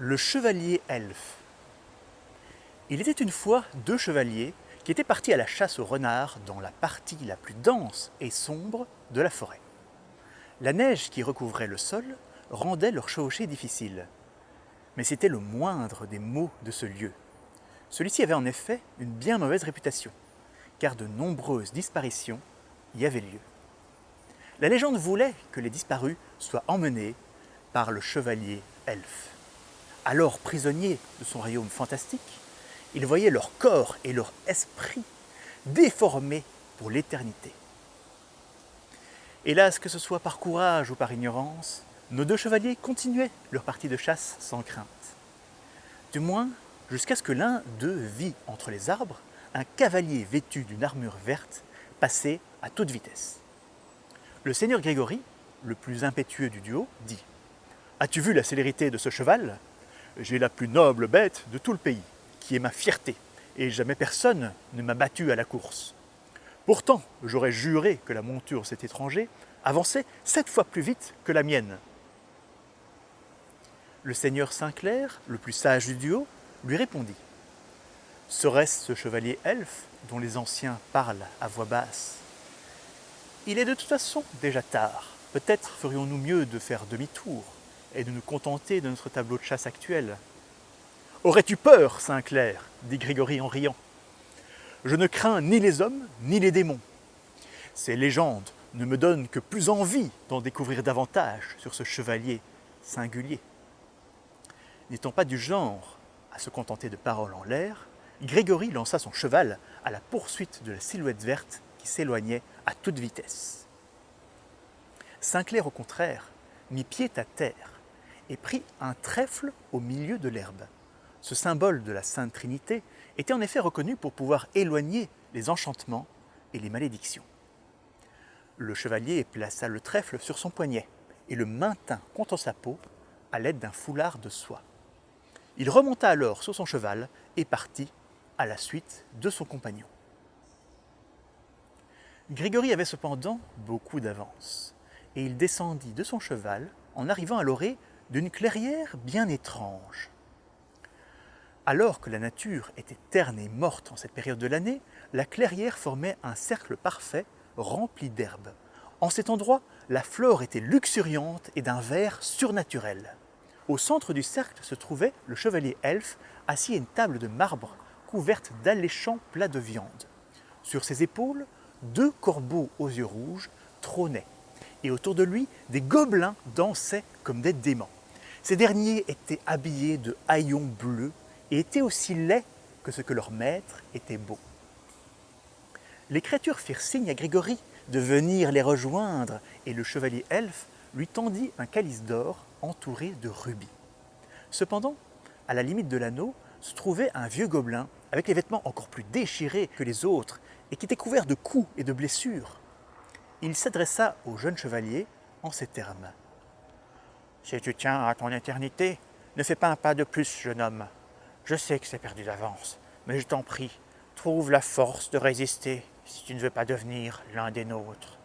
Le chevalier elfe. Il était une fois deux chevaliers qui étaient partis à la chasse au renard dans la partie la plus dense et sombre de la forêt. La neige qui recouvrait le sol rendait leur chevauchée difficile. Mais c'était le moindre des maux de ce lieu. Celui-ci avait en effet une bien mauvaise réputation, car de nombreuses disparitions y avaient lieu. La légende voulait que les disparus soient emmenés par le chevalier elfe. Alors prisonniers de son royaume fantastique, il voyait leur corps et leur esprit déformés pour l'éternité. Hélas, que ce soit par courage ou par ignorance, nos deux chevaliers continuaient leur partie de chasse sans crainte. Du moins, jusqu'à ce que l'un d'eux vit entre les arbres un cavalier vêtu d'une armure verte passer à toute vitesse. Le seigneur Grégory, le plus impétueux du duo, dit « As-tu vu la célérité de ce cheval ? J'ai la plus noble bête de tout le pays, qui est ma fierté, et jamais personne ne m'a battu à la course. Pourtant, j'aurais juré que la monture de cet étranger avançait 7 fois plus vite que la mienne. » Le seigneur Sinclair, le plus sage du duo, lui répondit « Serait-ce ce chevalier elfe dont les anciens parlent à voix basse ? Il est de toute façon déjà tard. Peut-être ferions-nous mieux de faire demi-tour et de nous contenter de notre tableau de chasse actuel. »« Aurais-tu peur, Sinclair ?» dit Grégory en riant. « Je ne crains ni les hommes ni les démons. Ces légendes ne me donnent que plus envie d'en découvrir davantage sur ce chevalier singulier. » N'étant pas du genre à se contenter de paroles en l'air, Grégory lança son cheval à la poursuite de la silhouette verte qui s'éloignait à toute vitesse. Sinclair, au contraire, mit pied à terre et prit un trèfle au milieu de l'herbe. Ce symbole de la Sainte Trinité était en effet reconnu pour pouvoir éloigner les enchantements et les malédictions. Le chevalier plaça le trèfle sur son poignet et le maintint contre sa peau à l'aide d'un foulard de soie. Il remonta alors sur son cheval et partit à la suite de son compagnon. Grégory avait cependant beaucoup d'avance et il descendit de son cheval en arrivant à l'orée d'une clairière bien étrange. Alors que la nature était terne et morte en cette période de l'année, la clairière formait un cercle parfait rempli d'herbes. En cet endroit, la flore était luxuriante et d'un vert surnaturel. Au centre du cercle se trouvait le chevalier elfe assis à une table de marbre couverte d'alléchants plats de viande. Sur ses épaules, 2 corbeaux aux yeux rouges trônaient et autour de lui, des gobelins dansaient comme des démons. Ces derniers étaient habillés de haillons bleus et étaient aussi laids que ce que leur maître était beau. Les créatures firent signe à Grégory de venir les rejoindre et le chevalier elfe lui tendit un calice d'or entouré de rubis. Cependant, à la limite de l'anneau, se trouvait un vieux gobelin avec les vêtements encore plus déchirés que les autres et qui était couvert de coups et de blessures. Il s'adressa au jeune chevalier en ces termes. « Si tu tiens à ton éternité, ne fais pas un pas de plus, jeune homme. Je sais que c'est perdu d'avance, mais je t'en prie, trouve la force de résister si tu ne veux pas devenir l'un des nôtres. »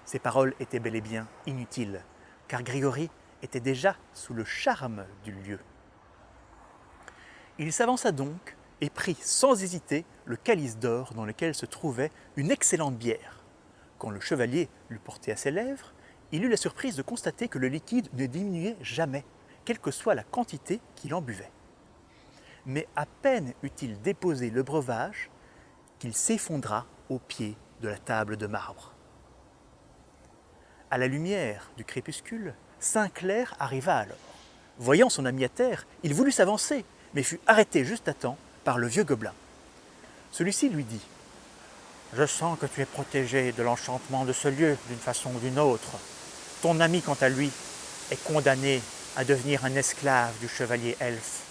Ces paroles étaient bel et bien inutiles, car Grégory était déjà sous le charme du lieu. Il s'avança donc et prit sans hésiter le calice d'or dans lequel se trouvait une excellente bière. Quand le chevalier l'eut porté à ses lèvres, il eut la surprise de constater que le liquide ne diminuait jamais, quelle que soit la quantité qu'il en buvait. Mais à peine eut-il déposé le breuvage qu'il s'effondra au pied de la table de marbre. À la lumière du crépuscule, Sinclair arriva alors. Voyant son ami à terre, il voulut s'avancer, mais fut arrêté juste à temps par le vieux gobelin. Celui-ci lui dit « Je sens que tu es protégé de l'enchantement de ce lieu d'une façon ou d'une autre. Ton ami, quant à lui, est condamné à devenir un esclave du chevalier elfe.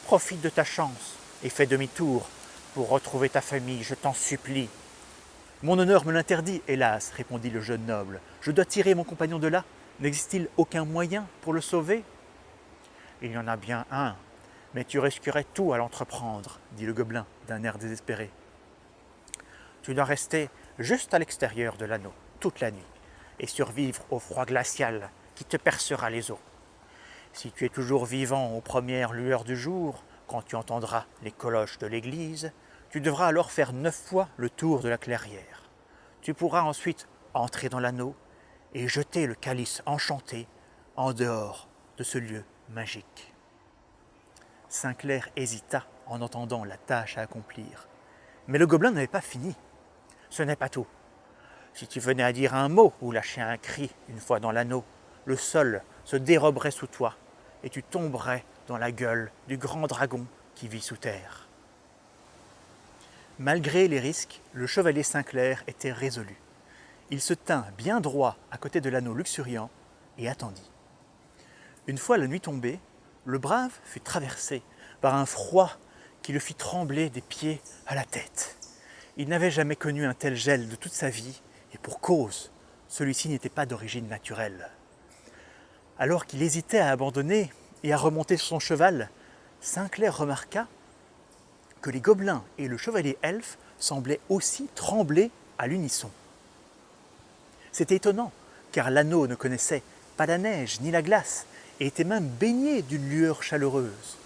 Profite de ta chance et fais demi-tour pour retrouver ta famille, je t'en supplie. »« Mon honneur me l'interdit, hélas, répondit le jeune noble. Je dois tirer mon compagnon de là. N'existe-t-il aucun moyen pour le sauver ? » Il y en a bien un, mais tu risquerais tout à l'entreprendre, dit le gobelin d'un air désespéré. Tu dois rester juste à l'extérieur de l'anneau toute la nuit et survivre au froid glacial qui te percera les os. Si tu es toujours vivant aux premières lueurs du jour, quand tu entendras les cloches de l'église, tu devras alors faire 9 fois le tour de la clairière. Tu pourras ensuite entrer dans l'anneau et jeter le calice enchanté en dehors de ce lieu magique. Saint-Clair hésita en entendant la tâche à accomplir. Mais le gobelin n'avait pas fini. Ce n'est pas tout. Si tu venais à dire un mot ou lâcher un cri une fois dans l'anneau, le sol se déroberait sous toi et tu tomberais dans la gueule du grand dragon qui vit sous terre. Malgré les risques, le chevalier Saint-Clair était résolu. Il se tint bien droit à côté de l'anneau luxuriant et attendit. Une fois la nuit tombée, le brave fut traversé par un froid qui le fit trembler des pieds à la tête. Il n'avait jamais connu un tel gel de toute sa vie, et pour cause, celui-ci n'était pas d'origine naturelle. Alors qu'il hésitait à abandonner et à remonter sur son cheval, Saint-Clair remarqua que les gobelins et le chevalier elfe semblaient aussi trembler à l'unisson. C'était étonnant, car l'anneau ne connaissait pas la neige ni la glace, et était même baigné d'une lueur chaleureuse.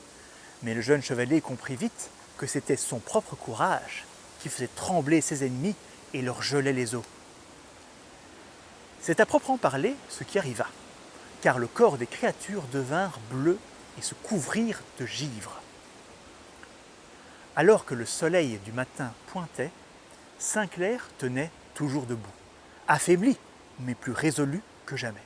Mais le jeune chevalier comprit vite que c'était son propre courage qui faisait trembler ses ennemis et leur gelait les os. C'est à proprement parler ce qui arriva, car le corps des créatures devinrent bleus et se couvrirent de givre. Alors que le soleil du matin pointait, Saint-Clair tenait toujours debout, affaibli, mais plus résolu que jamais.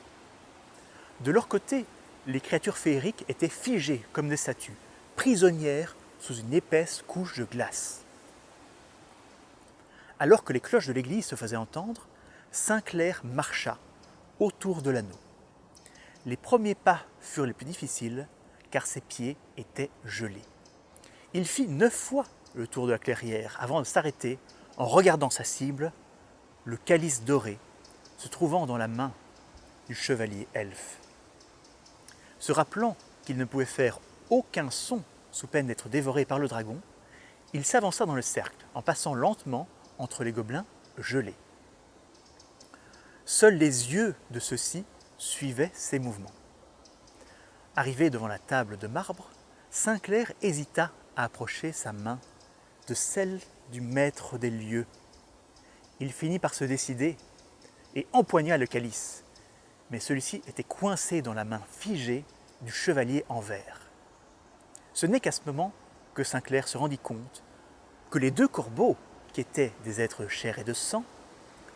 De leur côté, les créatures féeriques étaient figées comme des statues, prisonnières sous une épaisse couche de glace. Alors que les cloches de l'église se faisaient entendre, Saint-Clair marcha autour de l'anneau. Les premiers pas furent les plus difficiles, car ses pieds étaient gelés. Il fit 9 fois le tour de la clairière avant de s'arrêter en regardant sa cible, le calice doré, se trouvant dans la main du chevalier elfe. Se rappelant qu'il ne pouvait faire aucun son sous peine d'être dévoré par le dragon, il s'avança dans le cercle en passant lentement entre les gobelins gelés. Seuls les yeux de ceux-ci suivaient ses mouvements. Arrivé devant la table de marbre, Saint-Clair hésita à approcher sa main de celle du maître des lieux. Il finit par se décider et empoigna le calice, mais celui-ci était coincé dans la main figée du chevalier en verre. Ce n'est qu'à ce moment que Saint-Clair se rendit compte que les 2 corbeaux, qui étaient des êtres de chair et de sang,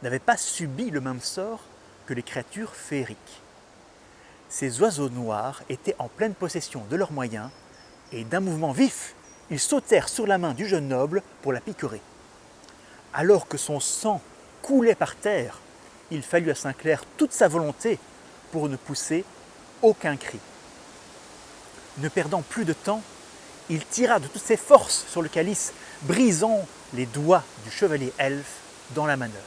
n'avaient pas subi le même sort que les créatures féeriques. Ces oiseaux noirs étaient en pleine possession de leurs moyens, et d'un mouvement vif, ils sautèrent sur la main du jeune noble pour la piquerer. Alors que son sang coulait par terre, il fallut à Saint-Clair toute sa volonté pour ne pousser aucun cri. Ne perdant plus de temps, il tira de toutes ses forces sur le calice, brisant les doigts du chevalier elfe dans la manœuvre.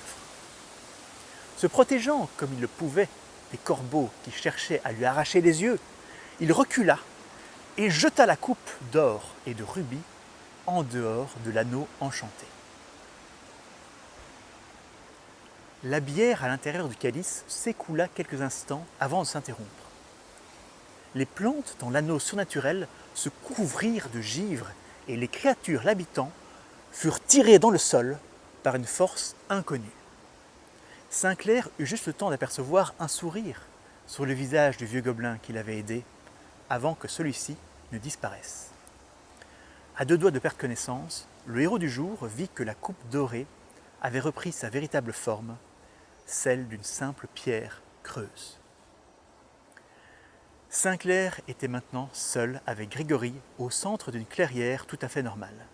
Se protégeant comme il le pouvait des corbeaux qui cherchaient à lui arracher les yeux, il recula et jeta la coupe d'or et de rubis en dehors de l'anneau enchanté. La bière à l'intérieur du calice s'écoula quelques instants avant de s'interrompre. Les plantes dans l'anneau surnaturel se couvrirent de givre et les créatures l'habitant furent tirées dans le sol par une force inconnue. Saint-Clair eut juste le temps d'apercevoir un sourire sur le visage du vieux gobelin qui l'avait aidé avant que celui-ci ne disparaisse. À 2 doigts de perdre connaissance, le héros du jour vit que la coupe dorée avait repris sa véritable forme, celle d'une simple pierre creuse. Saint-Clair était maintenant seul avec Grégory au centre d'une clairière tout à fait normale.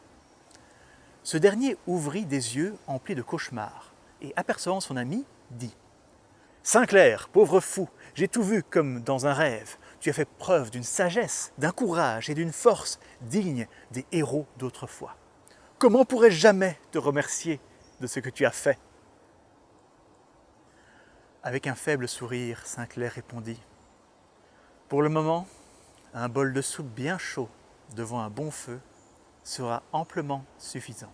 Ce dernier ouvrit des yeux emplis de cauchemars et, apercevant son ami, dit « Saint-Clair, pauvre fou, j'ai tout vu comme dans un rêve. Tu as fait preuve d'une sagesse, d'un courage et d'une force dignes des héros d'autrefois. Comment pourrais-je jamais te remercier de ce que tu as fait ?» Avec un faible sourire, Saint-Clair répondit « Pour le moment, un bol de soupe bien chaud devant un bon feu sera amplement suffisant. »